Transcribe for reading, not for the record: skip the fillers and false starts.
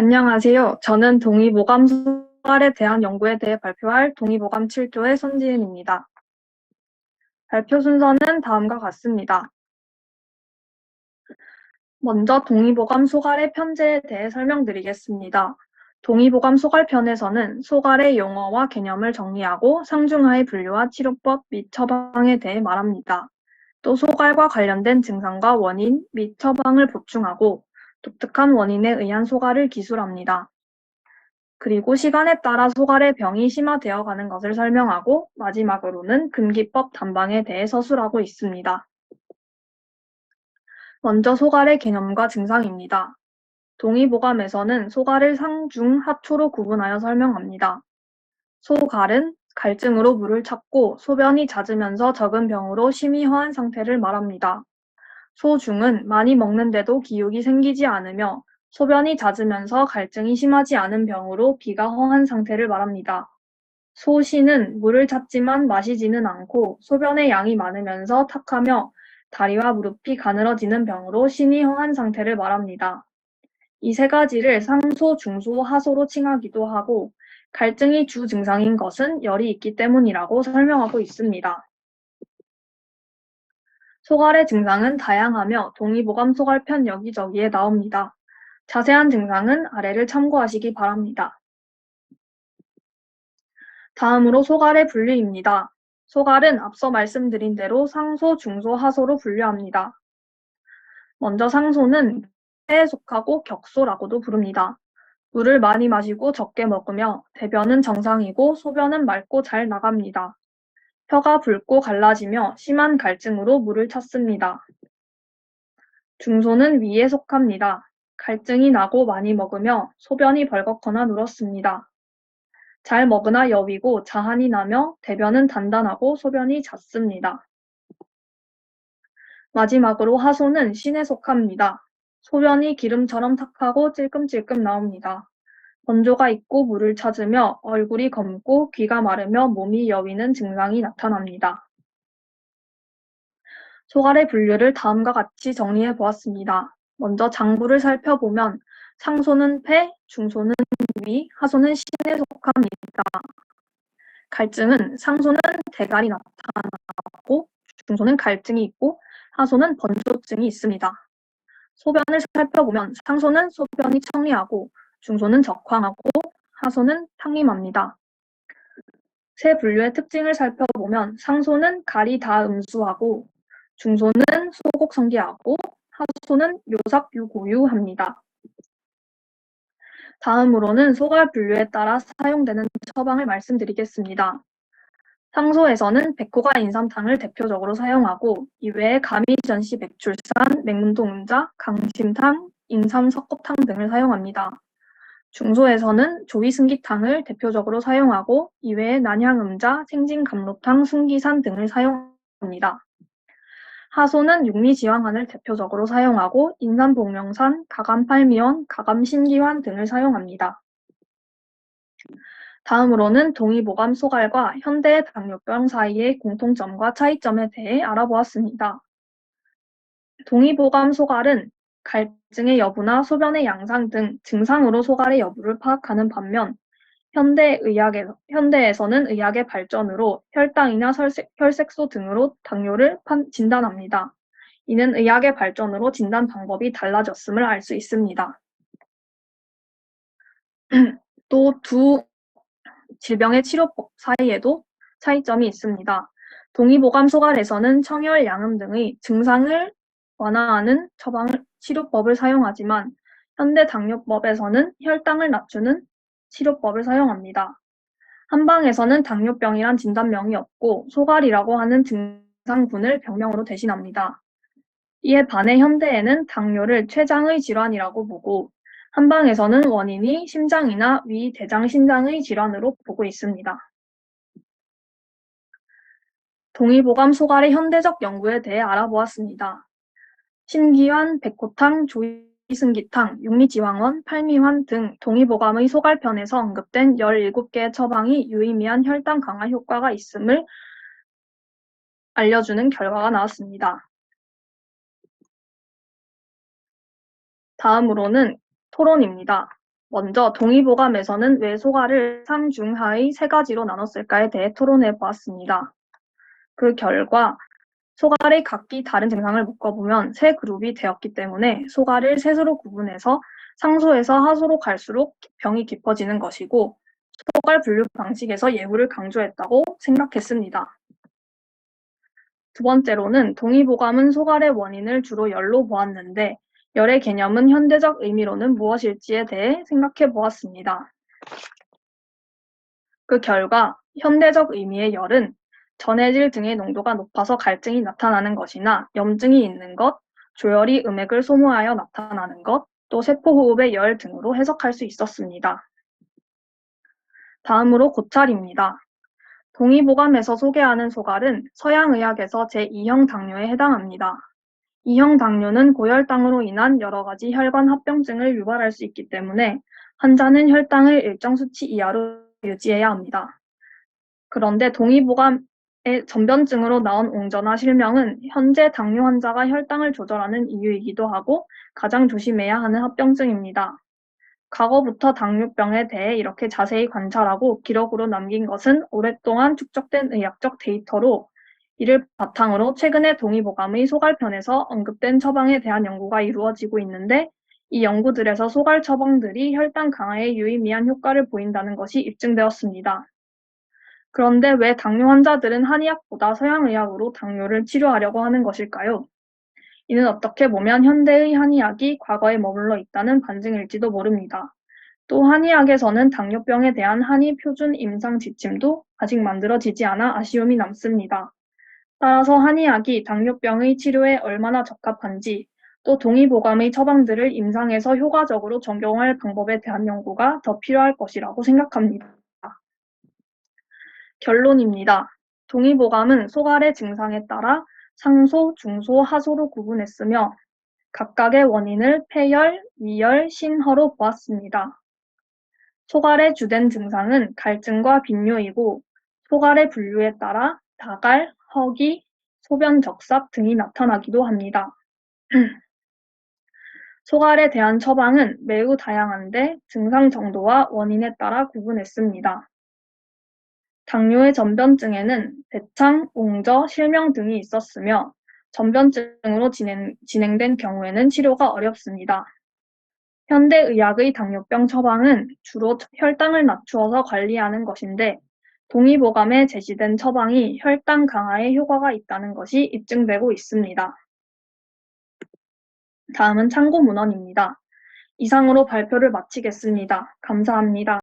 안녕하세요. 저는 동의보감 소갈에 대한 연구에 대해 발표할 동의보감 7조의 손지은입니다. 발표 순서는 다음과 같습니다. 먼저 동의보감 소갈의 편제에 대해 설명드리겠습니다. 동의보감 소갈편에서는 소갈의 용어와 개념을 정리하고 상중하의 분류와 치료법 및 처방에 대해 말합니다. 또 소갈과 관련된 증상과 원인 및 처방을 보충하고 독특한 원인에 의한 소갈을 기술합니다. 그리고 시간에 따라 소갈의 병이 심화되어 가는 것을 설명하고 마지막으로는 금기법 단방에 대해 서술하고 있습니다. 먼저 소갈의 개념과 증상입니다. 동의보감에서는 소갈을 상, 중, 하초로 구분하여 설명합니다. 소갈은 갈증으로 물을 찾고 소변이 잦으면서 적은 병으로 심히 허한 상태를 말합니다. 소중은 많이 먹는데도 기육이 생기지 않으며 소변이 잦으면서 갈증이 심하지 않은 병으로 비가 허한 상태를 말합니다. 소시는 물을 찾지만 마시지는 않고 소변의 양이 많으면서 탁하며 다리와 무릎이 가늘어지는 병으로 신이 허한 상태를 말합니다. 이 세 가지를 상소, 중소, 하소로 칭하기도 하고 갈증이 주 증상인 것은 열이 있기 때문이라고 설명하고 있습니다. 소갈의 증상은 다양하며 동의보감 소갈편 여기저기에 나옵니다. 자세한 증상은 아래를 참고하시기 바랍니다. 다음으로 소갈의 분류입니다. 소갈은 앞서 말씀드린 대로 상소, 중소, 하소로 분류합니다. 먼저 상소는 폐에 속하고 격소라고도 부릅니다. 물을 많이 마시고 적게 먹으며 대변은 정상이고 소변은 맑고 잘 나갑니다. 혀가 붉고 갈라지며 심한 갈증으로 물을 찾습니다. 중소는 위에 속합니다. 갈증이 나고 많이 먹으며 소변이 벌겋거나 누렇습니다. 잘 먹으나 여위고 자한이 나며 대변은 단단하고 소변이 잦습니다. 마지막으로 하소는 신에 속합니다. 소변이 기름처럼 탁하고 찔끔찔끔 나옵니다. 건조가 있고 물을 찾으며 얼굴이 검고 귀가 마르며 몸이 여위는 증상이 나타납니다. 소갈의 분류를 다음과 같이 정리해 보았습니다. 먼저 장부를 살펴보면 상소는 폐, 중소는 위, 하소는 신에 속합니다. 갈증은 상소는 대갈이 나타나고 중소는 갈증이 있고 하소는 번조증이 있습니다. 소변을 살펴보면 상소는 소변이 청리하고 중소는 적황하고 하소는 탕림합니다. 세 분류의 특징을 살펴보면 상소는 갈이 다 음수하고 중소는 소곡성기하고 하소는 묘삭유고유합니다. 다음으로는 소갈 분류에 따라 사용되는 처방을 말씀드리겠습니다. 상소에서는 백호가 인삼탕을 대표적으로 사용하고 이외에 가미전시 백출산, 맹문동음자, 강심탕, 인삼 석고탕 등을 사용합니다. 중소에서는 조위승기탕을 대표적으로 사용하고 이외에 난향음자, 생진감로탕, 순기산 등을 사용합니다. 하소는 육리지황환을 대표적으로 사용하고 인삼복명산, 가감팔미원, 가감신기환 등을 사용합니다. 다음으로는 동의보감 소갈과 현대의 당뇨병 사이의 공통점과 차이점에 대해 알아보았습니다. 동의보감 소갈은 갈증의 여부나 소변의 양상 등 증상으로 소갈의 여부를 파악하는 반면 현대에서는 의학의 발전으로 혈당이나 혈색소 등으로 당뇨를 진단합니다. 이는 의학의 발전으로 진단 방법이 달라졌음을 알 수 있습니다. 또 두 질병의 치료법 사이에도 차이점이 있습니다. 동의보감 소갈에서는 청열, 양음 등의 증상을 완화하는 치료법을 사용하지만 현대 당뇨법에서는 혈당을 낮추는 치료법을 사용합니다. 한방에서는 당뇨병이란 진단명이 없고 소갈이라고 하는 증상군을 병명으로 대신합니다. 이에 반해 현대에는 당뇨를 췌장의 질환이라고 보고 한방에서는 원인이 심장이나 위, 대장, 신장의 질환으로 보고 있습니다. 동의보감 소갈의 현대적 연구에 대해 알아보았습니다. 신기환, 백호탕, 조이승기탕, 육리지황원, 팔미환 등 동의보감의 소갈편에서 언급된 17개의 처방이 유의미한 혈당 강화 효과가 있음을 알려주는 결과가 나왔습니다. 다음으로는 토론입니다. 먼저 동의보감에서는 왜 소가를 상중하의 세 가지로 나눴을까에 대해 토론해 보았습니다. 그 결과 소갈의 각기 다른 증상을 묶어보면 세 그룹이 되었기 때문에 소갈을 셋으로 구분해서 상소에서 하소로 갈수록 병이 깊어지는 것이고 소갈 분류 방식에서 예후를 강조했다고 생각했습니다. 두 번째로는 동의보감은 소갈의 원인을 주로 열로 보았는데 열의 개념은 현대적 의미로는 무엇일지에 대해 생각해 보았습니다. 그 결과 현대적 의미의 열은 전해질 등의 농도가 높아서 갈증이 나타나는 것이나 염증이 있는 것, 조열이 음액을 소모하여 나타나는 것, 또 세포호흡의 열 등으로 해석할 수 있었습니다. 다음으로 고찰입니다. 동의보감에서 소개하는 소갈은 서양의학에서 제2형 당뇨에 해당합니다. 2형 당뇨는 고혈당으로 인한 여러 가지 혈관 합병증을 유발할 수 있기 때문에 환자는 혈당을 일정 수치 이하로 유지해야 합니다. 그런데 동의보감의 전변증으로 나온 옹저나 실명은 현재 당뇨 환자가 혈당을 조절하는 이유이기도 하고 가장 조심해야 하는 합병증입니다. 과거부터 당뇨병에 대해 이렇게 자세히 관찰하고 기록으로 남긴 것은 오랫동안 축적된 의학적 데이터로 이를 바탕으로 최근에 동의보감의 소갈편에서 언급된 처방에 대한 연구가 이루어지고 있는데 이 연구들에서 소갈 처방들이 혈당 강화에 유의미한 효과를 보인다는 것이 입증되었습니다. 그런데 왜 당뇨 환자들은 한의학보다 서양의학으로 당뇨를 치료하려고 하는 것일까요? 이는 어떻게 보면 현대의 한의학이 과거에 머물러 있다는 반증일지도 모릅니다. 또 한의학에서는 당뇨병에 대한 한의 표준 임상 지침도 아직 만들어지지 않아 아쉬움이 남습니다. 따라서 한의학이 당뇨병의 치료에 얼마나 적합한지 또 동의보감의 처방들을 임상에서 효과적으로 적용할 방법에 대한 연구가 더 필요할 것이라고 생각합니다. 결론입니다. 동의보감은 소갈의 증상에 따라 상소, 중소, 하소로 구분했으며 각각의 원인을 폐열, 위열, 신허로 보았습니다. 소갈의 주된 증상은 갈증과 빈뇨이고 소갈의 분류에 따라 다갈, 허기, 소변 적삭 등이 나타나기도 합니다. 소갈에 대한 처방은 매우 다양한데 증상 정도와 원인에 따라 구분했습니다. 당뇨의 전변증에는 대창, 옹저, 실명 등이 있었으며 전변증으로 진행된 경우에는 치료가 어렵습니다. 현대의학의 당뇨병 처방은 주로 혈당을 낮추어서 관리하는 것인데 동의보감에 제시된 처방이 혈당 강화에 효과가 있다는 것이 입증되고 있습니다. 다음은 참고 문헌입니다. 이상으로 발표를 마치겠습니다. 감사합니다.